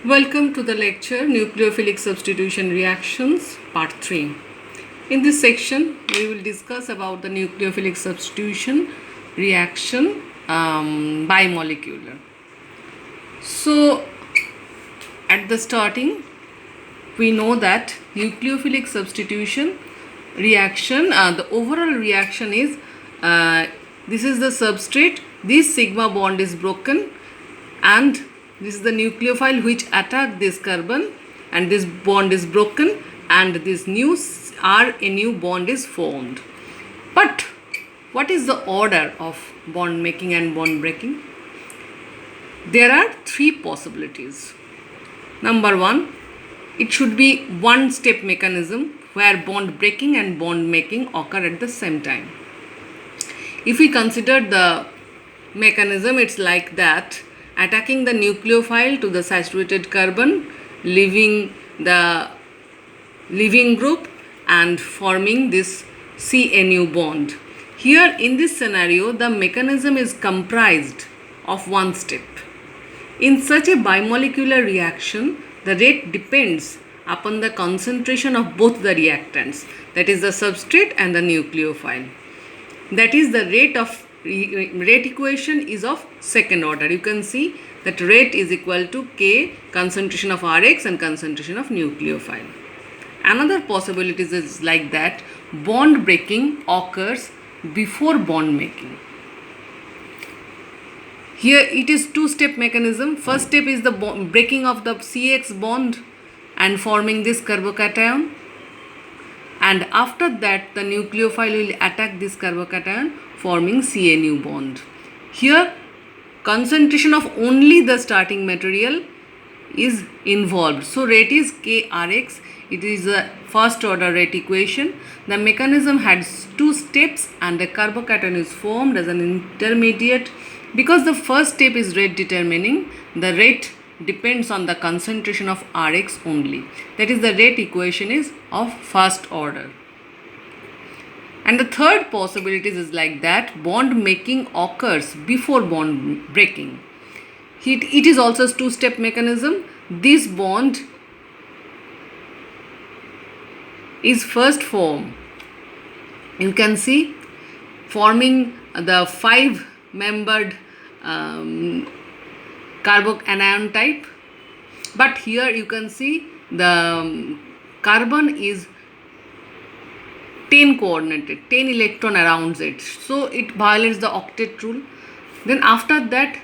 Welcome to the lecture Nucleophilic Substitution Reactions Part 3. In this section, we will discuss about the nucleophilic substitution reaction bimolecular. So, at the starting, we know that nucleophilic substitution reaction, the overall reaction is this is the substrate, this sigma bond is broken, and this is the nucleophile which attack this carbon, and this bond is broken, and this new RNU bond is formed. But what is the order of bond making and bond breaking? There are three possibilities. Number one, it should be one step mechanism where bond breaking and bond making occur at the same time. If we consider the mechanism, it's like that: attacking the nucleophile to the saturated carbon, leaving the leaving group and forming this CNU bond. Here in this scenario, the mechanism is comprised of one step. In such a bimolecular reaction, the rate depends upon the concentration of both the reactants, that is the substrate and the nucleophile. That is, the rate equation is of second order. You can see that rate is equal to K, concentration of Rx and concentration of nucleophile. Another possibility is like that: bond breaking occurs before bond making. Here it is two-step mechanism. First step is the breaking of the CX bond and forming this carbocation, and after that the nucleophile will attack this carbocation forming CNU bond. Here concentration of only the starting material is involved, so rate is Krx. It is a first order rate equation. The mechanism has two steps and the carbocation is formed as an intermediate. Because the first step is rate determining, the rate depends on the concentration of Rx only. That is, the rate equation is of first order. And the third possibility is like that: bond making occurs before bond breaking. It is also a two-step mechanism. This bond is first formed. You can see forming the 5-membered carbanion type. But here you can see the carbon is 10 coordinated, 10 electron around it, so it violates the octet rule. Then after that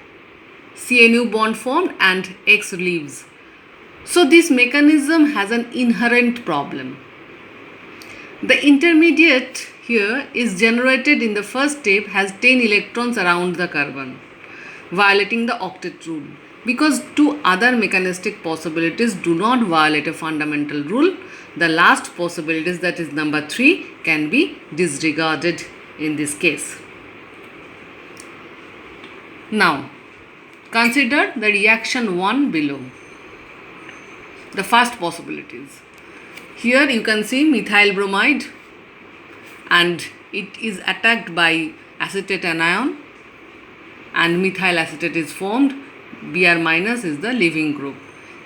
CNU bond formed and X leaves. So this mechanism has an inherent problem. The intermediate here is generated in the first step, has 10 electrons around the carbon, violating the octet rule. Because two other mechanistic possibilities do not violate a fundamental rule, the last possibilities, that is number 3, can be disregarded in this case. Now, consider the reaction 1 below. The first possibilities. Here you can see methyl bromide, and it is attacked by acetate anion, and methyl acetate is formed. Br minus is the leaving group.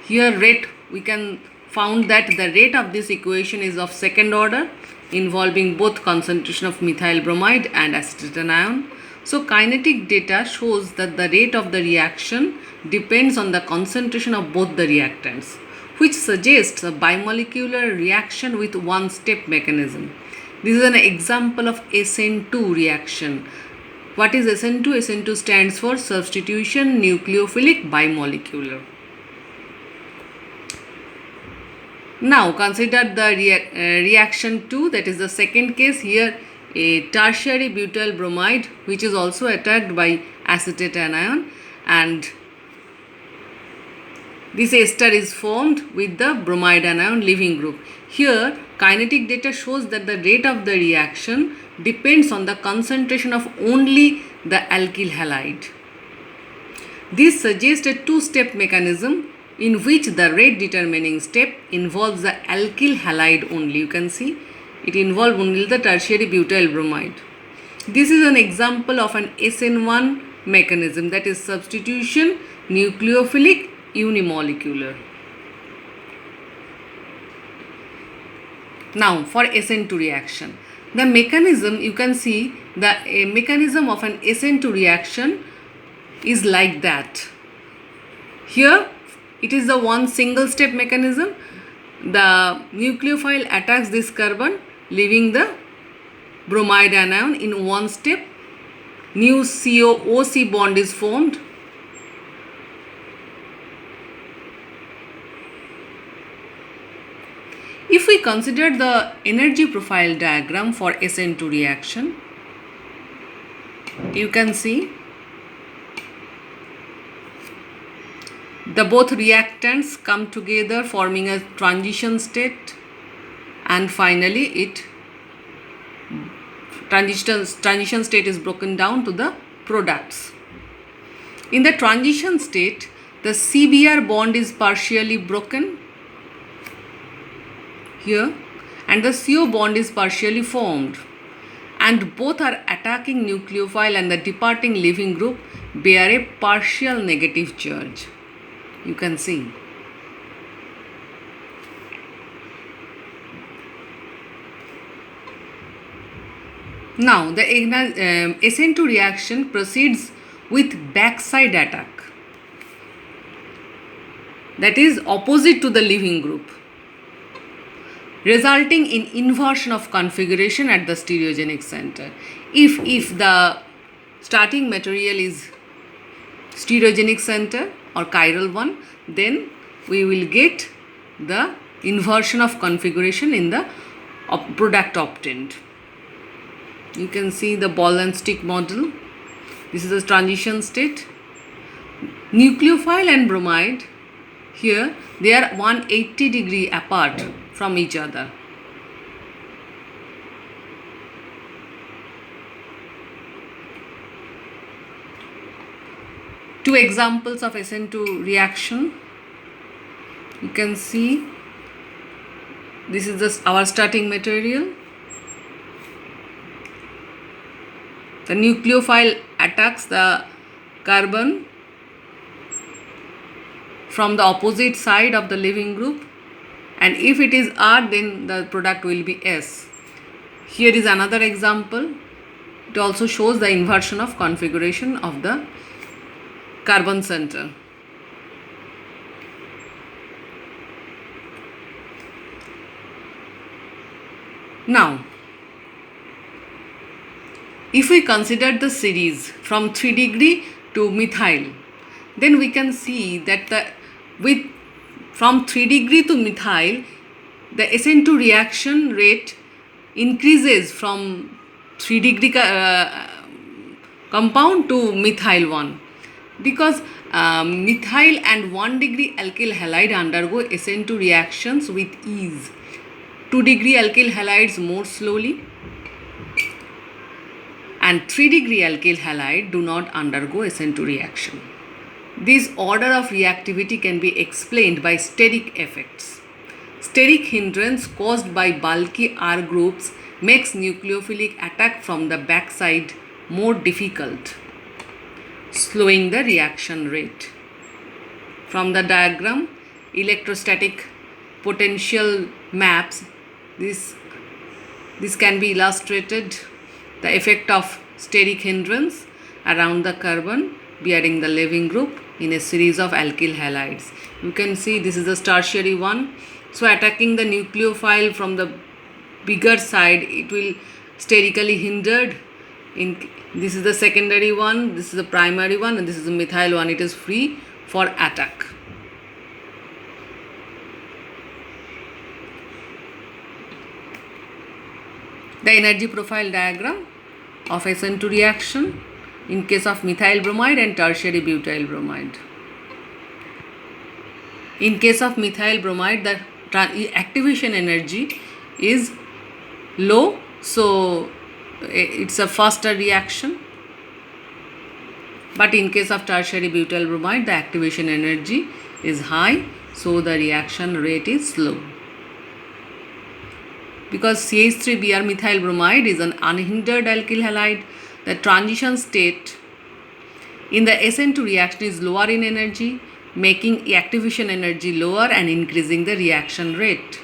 Here rate, we can found that the rate of this equation is of second order, involving both concentration of methyl bromide and acetate anion. So kinetic data shows that the rate of the reaction depends on the concentration of both the reactants, which suggests a bimolecular reaction with one-step mechanism. This is an example of SN2 reaction. What is SN2? SN2 stands for substitution nucleophilic bimolecular. Now consider the reaction 2, that is the second case. Here a tertiary butyl bromide, which is also attacked by acetate anion, and this ester is formed with the bromide anion leaving group. Here kinetic data shows that the rate of the reaction depends on the concentration of only the alkyl halide. This suggests a two-step mechanism in which the rate determining step involves the alkyl halide only. You can see it involves only the tertiary butyl bromide. This is an example of an SN1 mechanism, that is substitution nucleophilic unimolecular. Now for SN2 reaction, the mechanism, you can see the mechanism of an SN2 reaction is like that. Here it is the one single step mechanism. The nucleophile attacks this carbon, leaving the bromide anion in one step. New COOC bond is formed. If we consider the energy profile diagram for SN2 reaction, you can see the both reactants come together forming a transition state, and finally transition state is broken down to the products. In the transition state, the CBr bond is partially broken here and the CO bond is partially formed, and both are attacking nucleophile and the departing leaving group bear a partial negative charge. You can see. Now the SN2 reaction proceeds with backside attack, that is opposite to the leaving group, resulting in inversion of configuration at the stereogenic center. If the starting material is stereogenic center or chiral one, then we will get the inversion of configuration in the product obtained. You can see the ball and stick model. This is the transition state. Nucleophile and bromide, here they are 180 degree apart from each other. Two examples of SN2 reaction. You can see this is our starting material. The nucleophile attacks the carbon from the opposite side of the leaving group, and if it is R, then the product will be S. Here is another example. It also shows the inversion of configuration of the carbon center. Now, if we consider the series from 3 degree to methyl, then we can see that from 3 degree to methyl, the SN2 reaction rate increases from 3 degree compound to methyl 1, because methyl and 1 degree alkyl halide undergo SN2 reactions with ease. 2 degree alkyl halides more slowly, and 3 degree alkyl halide do not undergo SN2 reaction. This order of reactivity can be explained by steric effects. Steric hindrance caused by bulky R groups makes nucleophilic attack from the backside more difficult, slowing the reaction rate. From the diagram, electrostatic potential maps, this can be illustrated. The effect of steric hindrance around the carbon bearing the leaving group in a series of alkyl halides. You can see this is the tertiary one. So attacking the nucleophile from the bigger side, it will sterically hindered. This is the secondary one, this is the primary one, and this is the methyl one. It is free for attack. The energy profile diagram of SN2 reaction in case of methyl bromide and tertiary butyl bromide. In case of methyl bromide, the activation energy is low, so it's a faster reaction. But in case of tertiary butyl bromide, the activation energy is high, so the reaction rate is slow. Because CH3Br methyl bromide is an unhindered alkyl halide, the transition state in the SN2 reaction is lower in energy, making activation energy lower and increasing the reaction rate.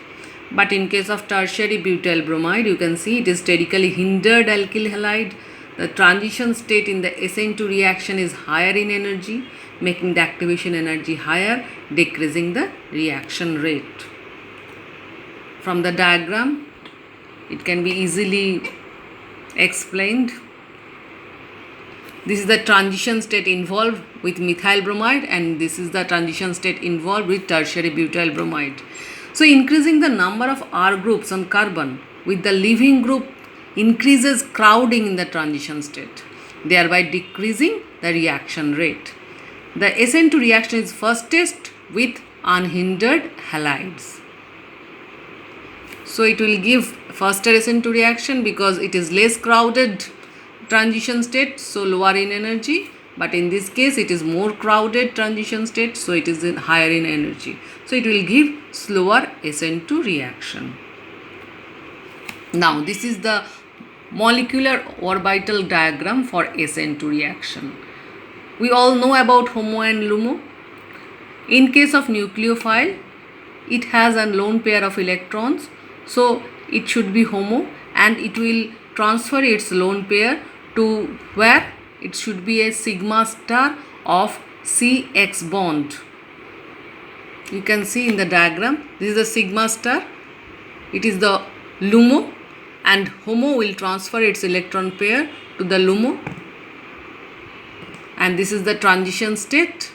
But in case of tertiary butyl bromide, you can see it is sterically hindered alkyl halide. The transition state in the SN2 reaction is higher in energy, making the activation energy higher, decreasing the reaction rate. From the diagram, it can be easily explained. This is the transition state involved with methyl bromide, and this is the transition state involved with tertiary butyl bromide. So increasing the number of R groups on carbon with the leaving group increases crowding in the transition state, thereby decreasing the reaction rate. The SN2 reaction is fastest with unhindered halides. So it will give faster SN2 reaction because it is less crowded transition state, so lower in energy. But in this case, it is more crowded transition state, so it is higher in energy. So it will give slower SN2 reaction. Now, this is the molecular orbital diagram for SN2 reaction. We all know about HOMO and LUMO. In case of nucleophile, it has a lone pair of electrons, so it should be HOMO, and it will transfer its lone pair to where it should be a sigma star of CX bond. You can see in the diagram, this is the sigma star, it is the LUMO, and HOMO will transfer its electron pair to the LUMO, and this is the transition state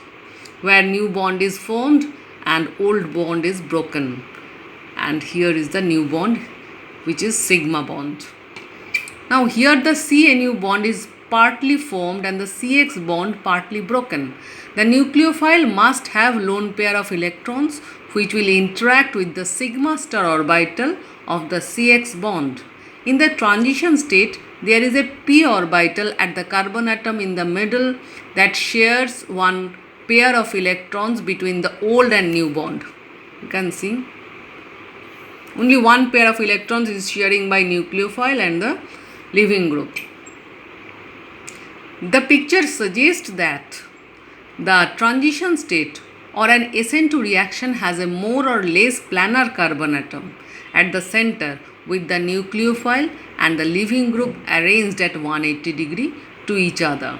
where new bond is formed and old bond is broken, and here is the new bond, which is sigma bond. Now here the CNU bond is partly formed and the CX bond partly broken. The nucleophile must have lone pair of electrons which will interact with the sigma star orbital of the CX bond. In the transition state, there is a p orbital at the carbon atom in the middle that shares one pair of electrons between the old and new bond. You can see only one pair of electrons is sharing by nucleophile and the leaving group. The picture suggests that the transition state or an SN2 reaction has a more or less planar carbon atom at the center with the nucleophile and the leaving group arranged at 180 degree to each other.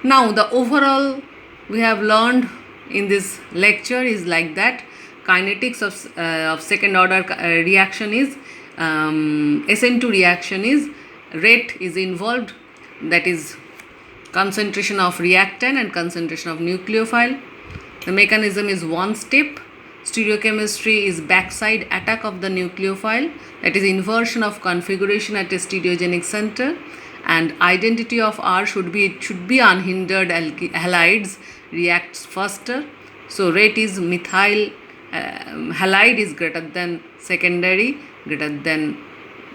Now the overall we have learned in this lecture is like that. Kinetics of second order reaction is SN2 reaction is rate is involved, that is concentration of reactant and concentration of nucleophile. The mechanism is one step. Stereochemistry is backside attack of the nucleophile, that is inversion of configuration at a stereogenic center, and identity of R should be unhindered halides reacts faster. So rate is methyl halide is greater than secondary, methyl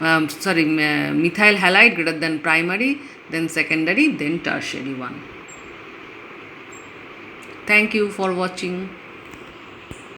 halide greater than primary, then secondary, then tertiary one. Thank you for watching.